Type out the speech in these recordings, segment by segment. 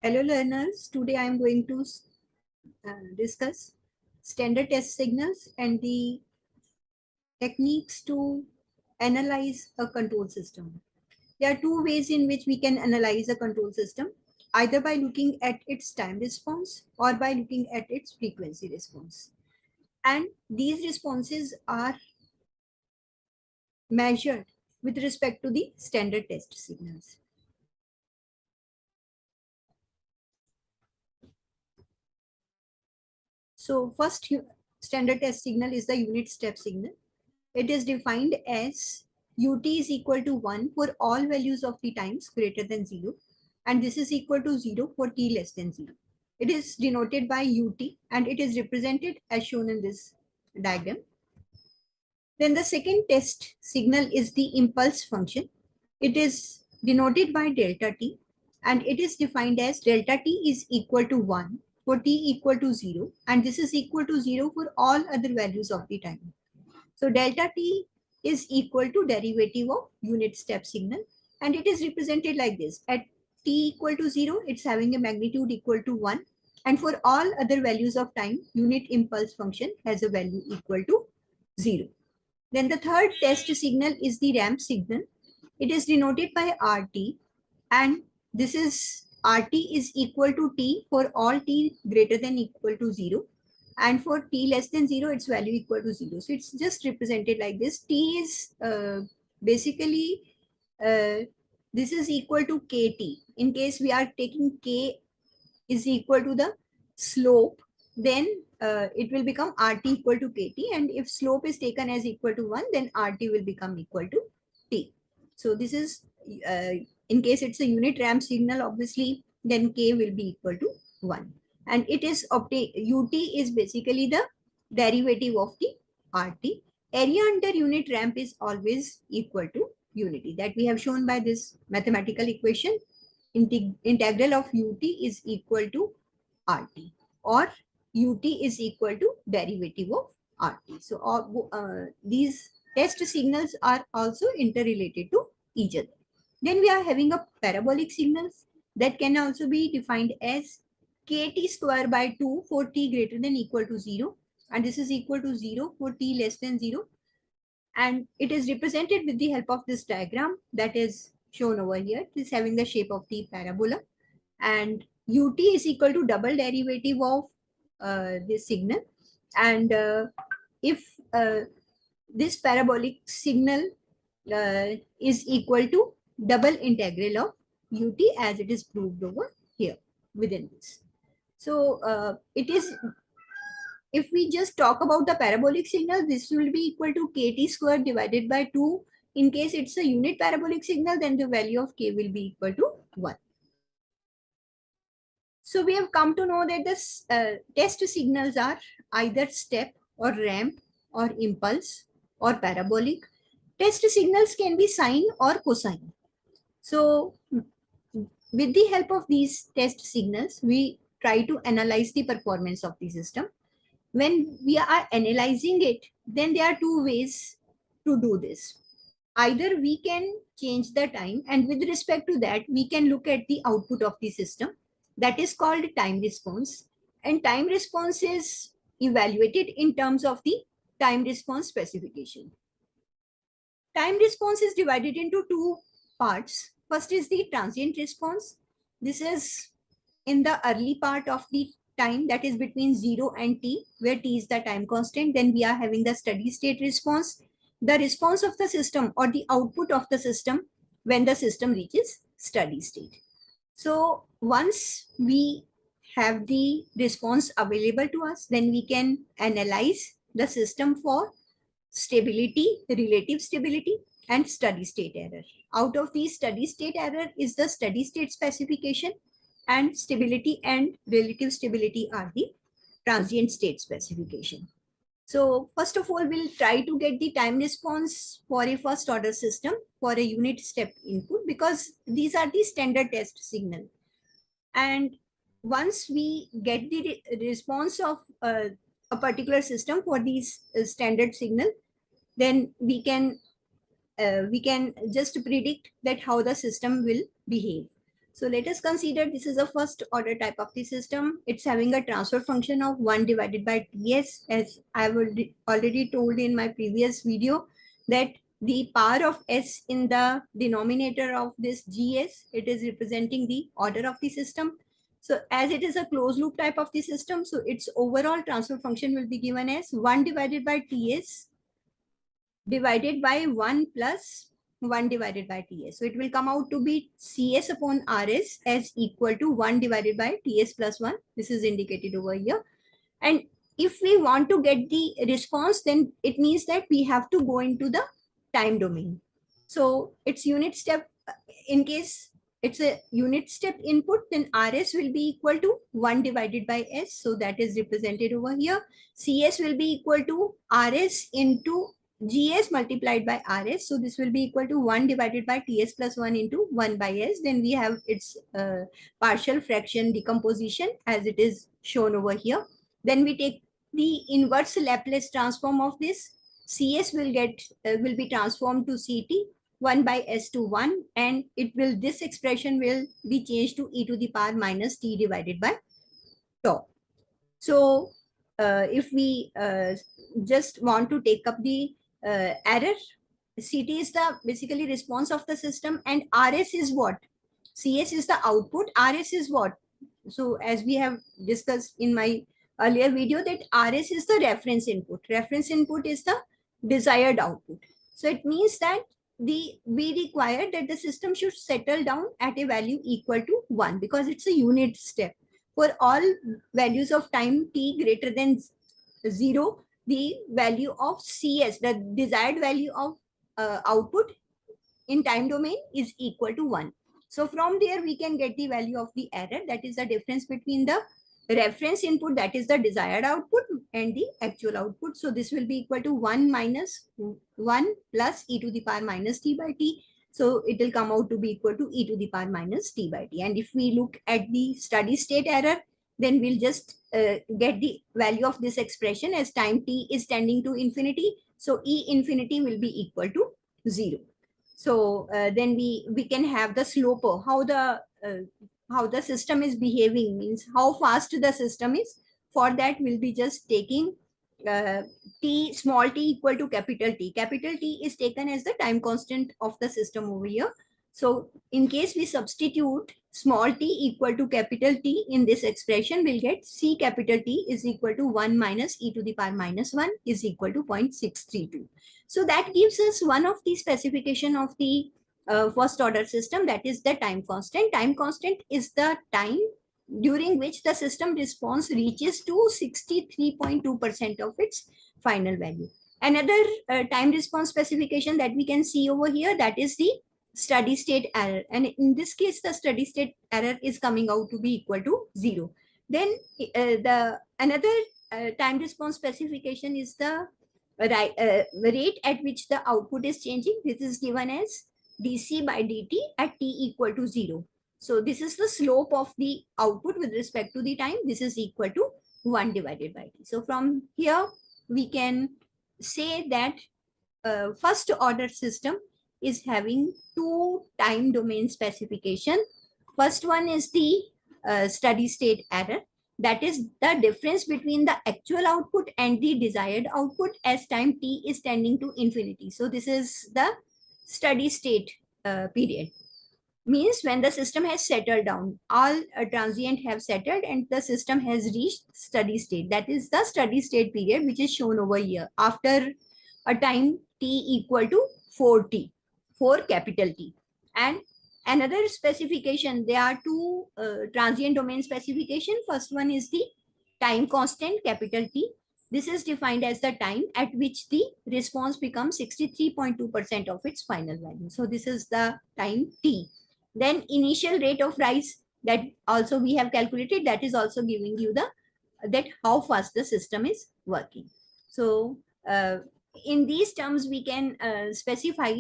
Hello learners, today I am going to discuss standard test signals and the techniques to analyze a control system. There are two ways in which we can analyze a control system, either by looking at its time response or by looking at its frequency response. And these responses are measured with respect to the standard test signals. So first standard test signal is the unit step signal. It is defined as ut is equal to 1 for all values of the times greater than 0, and this is equal to 0 for t less than 0. It is denoted by ut and it is represented as shown in this diagram. Then the second test signal is the impulse function. It is denoted by delta t and it is defined as delta t is equal to 1 for t equal to 0, and this is equal to 0 for all other values of the time. So delta t is equal to derivative of unit step signal, and it is represented like this. At t equal to 0, it's having a magnitude equal to 1. And for all other values of time, unit impulse function has a value equal to 0. Then the third test signal is the ramp signal. It is denoted by RT, and this is RT is equal to T for all T greater than equal to 0. And for T less than 0, its value equal to 0. So it's just represented like this. T is basically, this is equal to KT. In case we are taking K is equal to the slope, then it will become RT equal to KT. And if slope is taken as equal to 1, then RT will become equal to T. So this is, in case it's a unit ramp signal, obviously, then K will be equal to 1. And it is UT is basically the derivative of the RT. Area under unit ramp is always equal to unity. That we have shown by this mathematical equation. Integral of UT is equal to RT, or UT is equal to derivative of RT. So these test signals are also interrelated to each other. Then we are having a parabolic signals that can also be defined as kt square by 2 for t greater than equal to 0, and this is equal to 0 for t less than 0. And it is represented with the help of this diagram that is shown over here. It is having the shape of the parabola, and ut is equal to double derivative of this signal. And if this parabolic signal is equal to double integral of ut, as it is proved over here within this. So it is, if we just talk about the parabolic signal, this will be equal to kt square divided by 2. In case it's a unit parabolic signal, then the value of k will be equal to 1. So we have come to know that the test signals are either step or ramp or impulse or parabolic. Test signals can be sine or cosine. So with the help of these test signals, we try to analyze the performance of the system. When we are analyzing it, then there are two ways to do this. Either we can change the time, and with respect to that, we can look at the output of the system. That is called time response. And time response is evaluated in terms of the time response specification. Time response is divided into two parts. First is the transient response. This is in the early part of the time, that is between 0 and t, where t is the time constant. Then we are having the steady state response, the response of the system or the output of the system when the system reaches steady state. So once we have the response available to us, then we can analyze the system for stability, relative stability, and steady state error. Out of these, steady state error is the steady state specification, and stability and relative stability are the transient state specification. So first of all, we'll try to get the time response for a first order system for a unit step input, because these are the standard test signal. And once we get the response of a particular system for these standard signal, then we can just predict that how the system will behave. So let us consider this is a first order type of the system. It's having a transfer function of 1 divided by Ts, as I've already told in my previous video, that the power of S in the denominator of this GS, it is representing the order of the system. So as it is a closed loop type of the system, so its overall transfer function will be given as 1 divided by Ts divided by 1 plus 1 divided by Ts. So it will come out to be Cs upon Rs as equal to 1 divided by Ts plus 1. This is indicated over here. And if we want to get the response, then it means that we have to go into the time domain. So it's unit step, in case it's a unit step input, then Rs will be equal to 1 divided by S. So that is represented over here. Cs will be equal to Rs into Gs multiplied by Rs. So this will be equal to 1 divided by Ts plus 1 into 1 by S. Then we have its partial fraction decomposition as it is shown over here. Then we take the inverse Laplace transform of this. Cs will be transformed to Ct 1 by S to 1, and this expression will be changed to e to the power minus t divided by tau. So if we just want to take up the error, Ct is the basically response of the system, and Rs is what? Cs is the output, Rs is what? So as we have discussed in my earlier video, that Rs is the reference input. Reference input is the desired output. So it means that we require that the system should settle down at a value equal to 1, because it's a unit step. For all values of time t greater than 0, the value of Cs, the desired value of output in time domain, is equal to 1. So from there we can get the value of the error, that is the difference between the reference input, that is the desired output, and the actual output. So this will be equal to 1 minus 1 plus e to the power minus t by t. So it will come out to be equal to e to the power minus t by t. And if we look at the steady state error, then we'll just get the value of this expression as time t is tending to infinity. So E infinity will be equal to 0. So then we can have the slope, how the system is behaving, means how fast the system is. For that, we'll be just taking t, small t equal to capital T. Capital T is taken as the time constant of the system over here. So in case we substitute small t equal to capital T in this expression, we'll get C capital T is equal to 1 minus e to the power minus 1 is equal to 0.632. So that gives us one of the specification of the first order system, that is the time constant. Time constant is the time during which the system response reaches to 63.2% of its final value. Another time response specification that we can see over here, that is the steady state error. And in this case, the steady state error is coming out to be equal to 0. Then another time response specification is the rate at which the output is changing. This is given as dc by dt at t equal to 0. So this is the slope of the output with respect to the time. This is equal to 1 divided by t. So from here, we can say that first order system is having two time domain specification. First one is the steady state error. That is the difference between the actual output and the desired output as time t is tending to infinity. So this is the steady state period. Means when the system has settled down, all transient have settled and the system has reached steady state. That is the steady state period, which is shown over here after a time t equal to 4t, 4 capital T. And another specification, there are two transient domain specification. First one is the time constant capital T. This is defined as the time at which the response becomes 63.2% of its final value. So this is the time t. Then initial rate of rise, that also we have calculated, that is also giving you that how fast the system is working. So in these terms, we can specify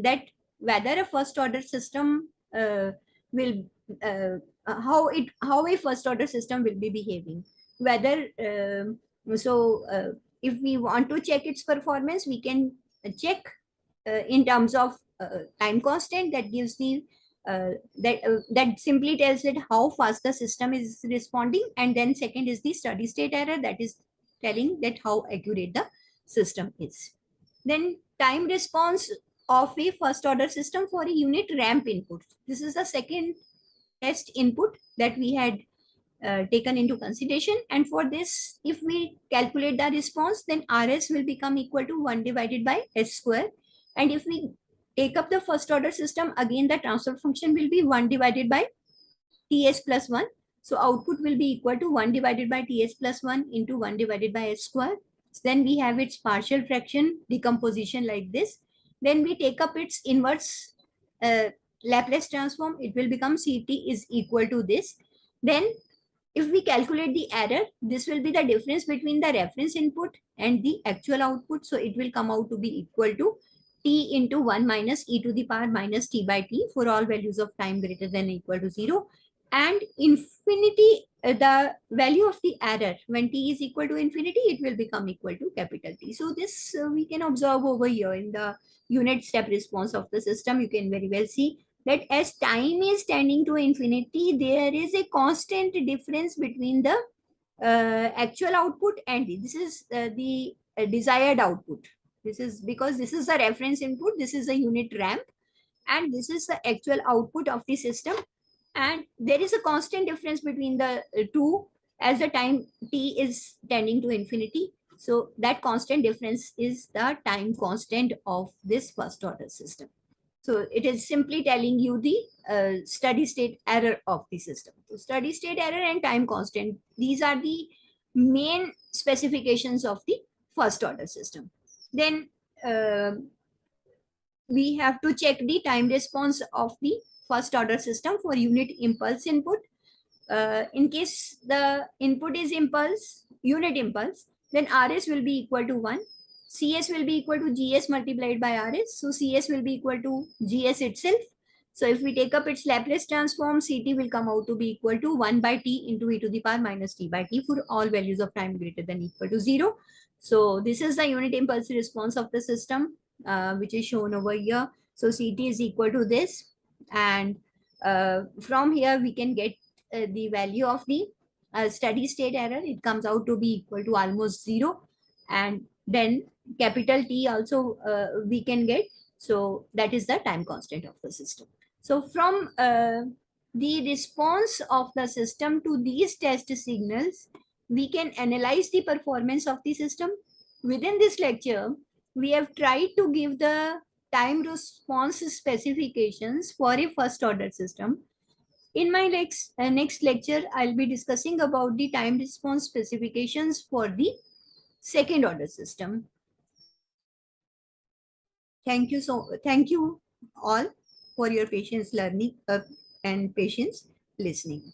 that whether a first order system will how a first order system will be behaving. Whether if we want to check its performance, we can check in terms of time constant, that gives the that simply tells that how fast the system is responding, and then second is the steady state error, that is telling that how accurate the system is. Then time response of a first order system for a unit ramp input. This is the second test input that we had taken into consideration, and for this if we calculate the response, then Rs will become equal to 1 divided by S square, and if we take up the first order system, again the transfer function will be 1 divided by Ts plus 1. So output will be equal to 1 divided by Ts plus 1 into 1 divided by S square. So then we have its partial fraction decomposition like this. Then we take up its inverse Laplace transform. It will become Ct is equal to this. Then if we calculate the error, this will be the difference between the reference input and the actual output. So it will come out to be equal to t into 1 minus e to the power minus t by t for all values of time greater than or equal to 0. And infinity, the value of the error when t is equal to infinity, it will become equal to capital T. So this we can observe over here in the unit step response of the system. You can very well see that as time is tending to infinity, there is a constant difference between the actual output and this is the desired output. This is because this is the reference input, this is a unit ramp, and this is the actual output of the system. And there is a constant difference between the two as the time t is tending to infinity. So that constant difference is the time constant of this first order system. So it is simply telling you the steady state error of the system. So steady state error and time constant, these are the main specifications of the first order system. Then we have to check the time response of the first order system for unit impulse input. In case the input is impulse, unit impulse, then Rs will be equal to 1. Cs will be equal to Gs multiplied by Rs. So Cs will be equal to Gs itself. So if we take up its Laplace transform, Ct will come out to be equal to 1 by t into e to the power minus t by t for all values of time greater than or equal to 0. So this is the unit impulse response of the system, which is shown over here. So Ct is equal to this, and from here we can get the value of the steady state error. It comes out to be equal to almost 0, and then capital T also we can get. So that is the time constant of the system. So from the response of the system to these test signals, we can analyze the performance of the system. Within this lecture, we have tried to give the time response specifications for a first order system. In my next lecture, I'll be discussing about the time response specifications for the second order system. Thank you all for your patience learning and patience listening.